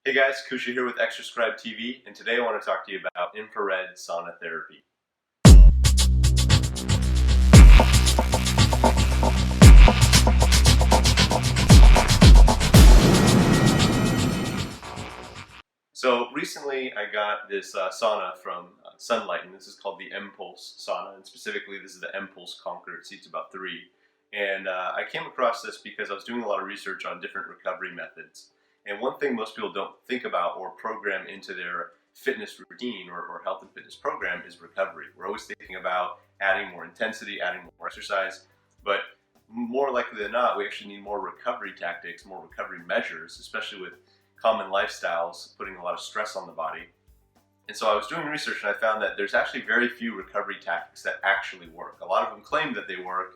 Hey guys, Kusha here with Extrascribe TV, and today I want to talk to you about infrared sauna therapy. So recently I got this sauna from Sunlighten. This is called the M-Pulse sauna, and specifically this is the M-Pulse Conquer. It seats about 3. And I came across this because I was doing a lot of research on different recovery methods. And one thing most people don't think about or program into their fitness routine or health and fitness program is recovery. We're always thinking about adding more intensity, adding more exercise, but more likely than not, we actually need more recovery tactics, more recovery measures, especially with common lifestyles putting a lot of stress on the body. And so I was doing research and I found that there's actually very few recovery tactics that actually work. A lot of them claim that they work,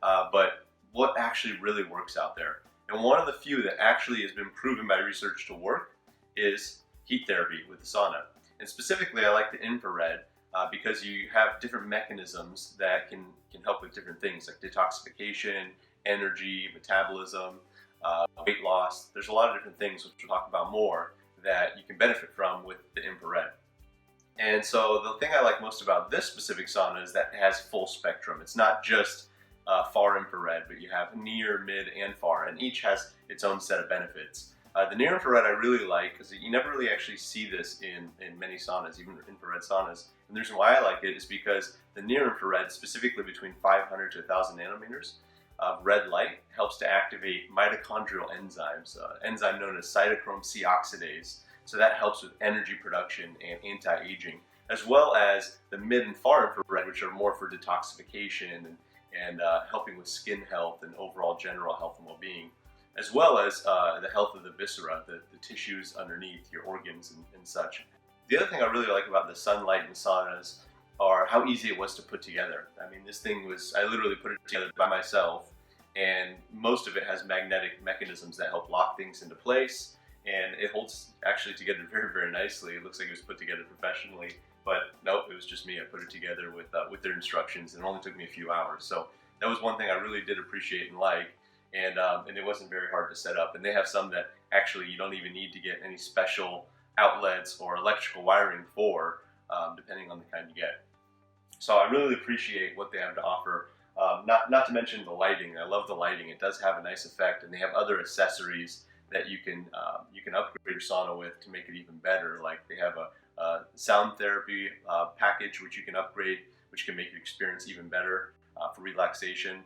but what actually really works out there? And one of the few that actually has been proven by research to work is heat therapy with the sauna. And specifically, I like the infrared because you have different mechanisms that can help with different things like detoxification, energy, metabolism, weight loss. There's a lot of different things, which we'll talk about more, that you can benefit from with the infrared. And so the thing I like most about this specific sauna is that it has full spectrum. It's not just far infrared, but you have near, mid, and far, and each has its own set of benefits. The near infrared I really like because you never really actually see this in many saunas, even infrared saunas. And the reason why I like it is because the near infrared, specifically between 500 to 1,000 nanometers of red light, helps to activate mitochondrial enzymes, enzyme known as cytochrome C oxidase. So that helps with energy production and anti-aging, as well as the mid and far infrared, which are more for detoxification and helping with skin health and overall general health and well-being, as well as the health of the viscera, the tissues underneath your organs and such. The other thing I really like about the Sunlighten saunas are how easy it was to put together. I mean, this thing was, I literally put it together by myself, and most of it has magnetic mechanisms that help lock things into place, and it holds actually together very, very nicely. It looks like it was put together professionally. But nope, it was just me. I put it together with their instructions, and it only took me a few hours. So that was one thing I really did appreciate and like, and it wasn't very hard to set up. And they have some that actually you don't even need to get any special outlets or electrical wiring for, depending on the kind you get. So I really appreciate what they have to offer. Not to mention the lighting. I love the lighting. It does have a nice effect, and they have other accessories that you can upgrade your sauna with to make it even better. Like they have a sound therapy package which you can upgrade, which can make your experience even better for relaxation.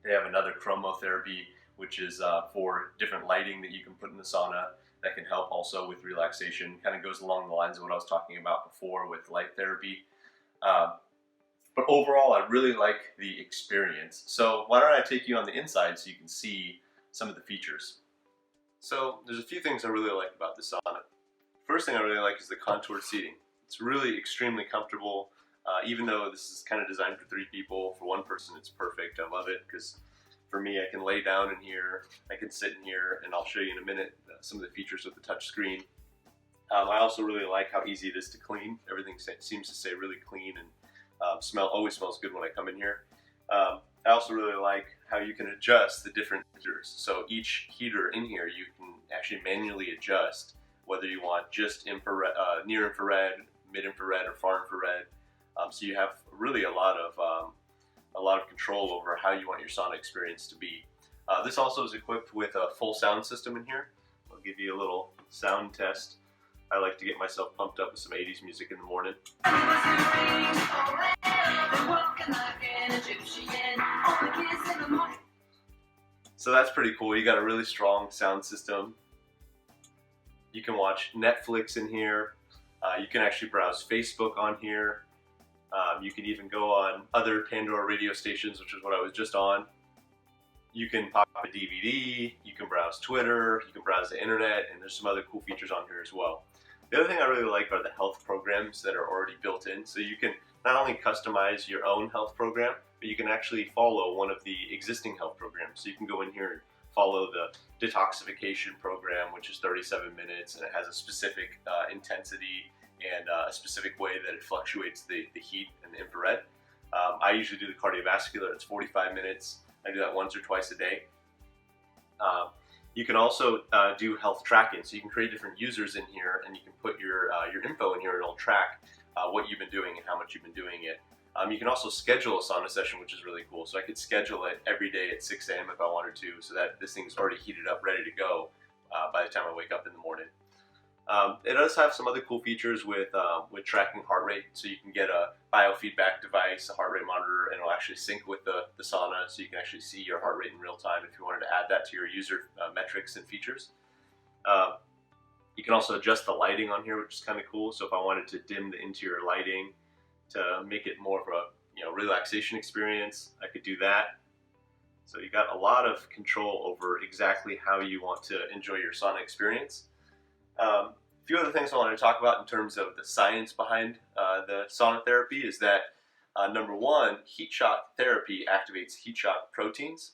They have another chromotherapy, which is for different lighting that you can put in the sauna that can help also with relaxation. Kind of goes along the lines of what I was talking about before with light therapy. But overall, I really like the experience. So why don't I take you on the inside so you can see some of the features. So there's a few things I really like about the sauna. First thing I really like is the contoured seating. It's really extremely comfortable, even though this is kind of designed for 3 people. For one person, it's perfect. I love it because for me, I can lay down in here, I can sit in here, and I'll show you in a minute some of the features with the touch screen. I also really like how easy it is to clean. Everything seems to stay really clean and always smells good when I come in here. I also really like how you can adjust the different heaters. So each heater in here, you can actually manually adjust whether you want just infrared, near infrared, mid infrared, or far infrared. So you have really a lot of control over how you want your sauna experience to be. This also is equipped with a full sound system in here. I'll give you a little sound test. I like to get myself pumped up with some 80s music in the morning. So that's pretty cool. You got a really strong sound system. You can watch Netflix in here. You can actually browse Facebook on here. You can even go on other Pandora radio stations, which is what I was just on. You can pop a DVD, you can browse Twitter, you can browse the internet, and there's some other cool features on here as well. The other thing I really like are the health programs that are already built in. So you can not only customize your own health program, but you can actually follow one of the existing health programs. So you can go in here and follow the detoxification program, which is 37 minutes, and it has a specific intensity and a specific way that it fluctuates the heat and the infrared. I usually do the cardiovascular, it's 45 minutes. I do that once or twice a day. You can also do health tracking, so you can create different users in here, and you can put your info in here, and it'll track what you've been doing and how much you've been doing it. You can also schedule a sauna session, which is really cool. So I could schedule it every day at 6 a.m. if I wanted to, so that this thing's already heated up, ready to go by the time I wake up in the morning. It does have some other cool features with tracking heart rate, so you can get a biofeedback device, a heart rate monitor, and it'll actually sync with the sauna, so you can actually see your heart rate in real time if you wanted to add that to your user metrics and features. You can also adjust the lighting on here, which is kind of cool. So if I wanted to dim the interior lighting to make it more of a relaxation experience, I could do that. So you got a lot of control over exactly how you want to enjoy your sauna experience. A few other things I want to talk about in terms of the science behind the sauna therapy is that number one, heat shock therapy activates heat shock proteins,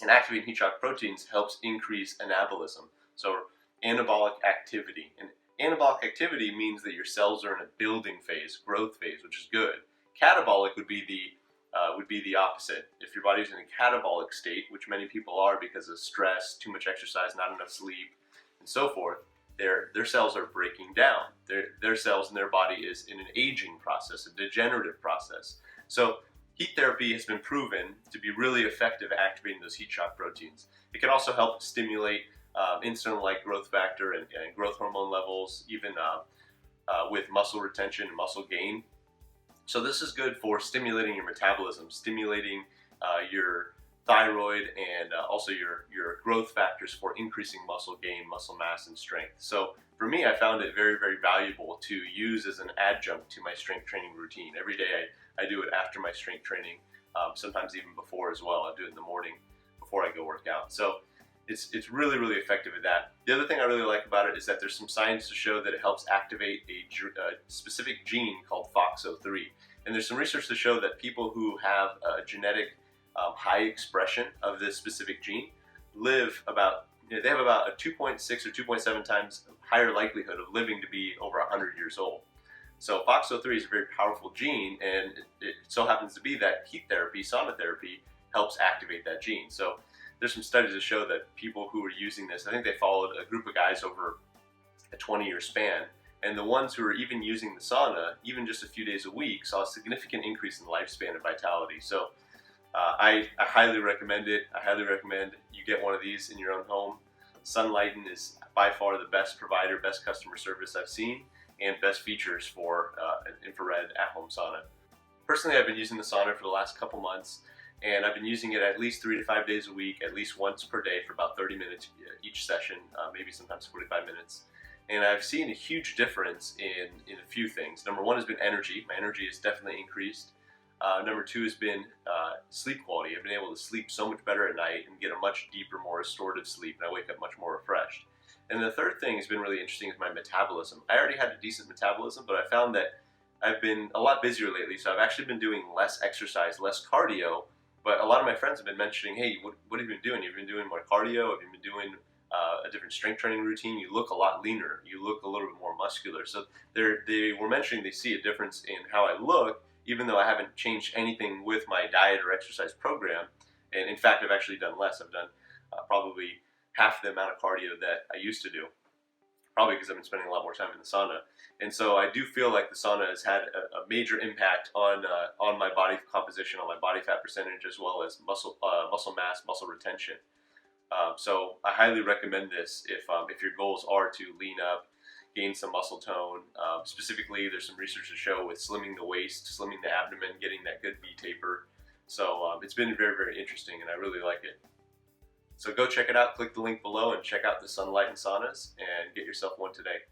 and activating heat shock proteins helps increase anabolism, so anabolic activity. And anabolic activity means that your cells are in a building phase, growth phase, which is good. Catabolic would be the opposite. If your body's in a catabolic state, which many people are because of stress, too much exercise, not enough sleep, and so forth, their cells are breaking down. Their cells in their body is in an aging process, a degenerative process. So heat therapy has been proven to be really effective at activating those heat shock proteins. It can also help stimulate insulin-like growth factor and growth hormone levels, even with muscle retention and muscle gain. So this is good for stimulating your metabolism, stimulating your thyroid, and also your growth factors for increasing muscle gain, muscle mass, and strength. So for me, I found it very, very valuable to use as an adjunct to my strength training routine. Every day I do it after my strength training, sometimes even before as well. I do it in the morning before I go work out. So it's really, really effective at that. The other thing I really like about it is that there's some science to show that it helps activate a specific gene called FOXO3. And there's some research to show that people who have a genetic high expression of this specific gene live they have about a 2.6 or 2.7 times higher likelihood of living to be over 100 years old. So FOXO3 is a very powerful gene, and it so happens to be that heat therapy, sauna therapy, helps activate that gene. So there's some studies that show that people who are using this, I think they followed a group of guys over a 20-year span, and the ones who are even using the sauna, even just a few days a week, saw a significant increase in lifespan and vitality. So I highly recommend it. I highly recommend you get one of these in your own home. Sunlighten is by far the best provider, best customer service I've seen, and best features for an infrared at-home sauna. Personally, I've been using the sauna for the last couple months, and I've been using it at least 3 to 5 days a week, at least once per day for about 30 minutes each session, maybe sometimes 45 minutes. And I've seen a huge difference in a few things. Number one has been energy. My energy has definitely increased. Number two has been sleep quality. I've been able to sleep so much better at night and get a much deeper, more restorative sleep, and I wake up much more refreshed. And the third thing has been really interesting is my metabolism. I already had a decent metabolism, but I found that I've been a lot busier lately, so I've actually been doing less exercise, less cardio. But a lot of my friends have been mentioning, hey, what have you been doing? You've been doing more cardio? Have you been doing a different strength training routine? You look a lot leaner. You look a little bit more muscular. So they were mentioning they see a difference in how I look, even though I haven't changed anything with my diet or exercise program. And in fact, I've actually done less. I've done probably half the amount of cardio that I used to do, probably because I've been spending a lot more time in the sauna. And so I do feel like the sauna has had a major impact on my body composition, on my body fat percentage, as well as muscle mass, muscle retention. So I highly recommend this if your goals are to lean up, gain some muscle tone. Specifically, there's some research to show with slimming the waist, slimming the abdomen, getting that good V taper. So it's been very, very interesting, and I really like it. So go check it out. Click the link below and check out the Sunlighten saunas and get yourself one today.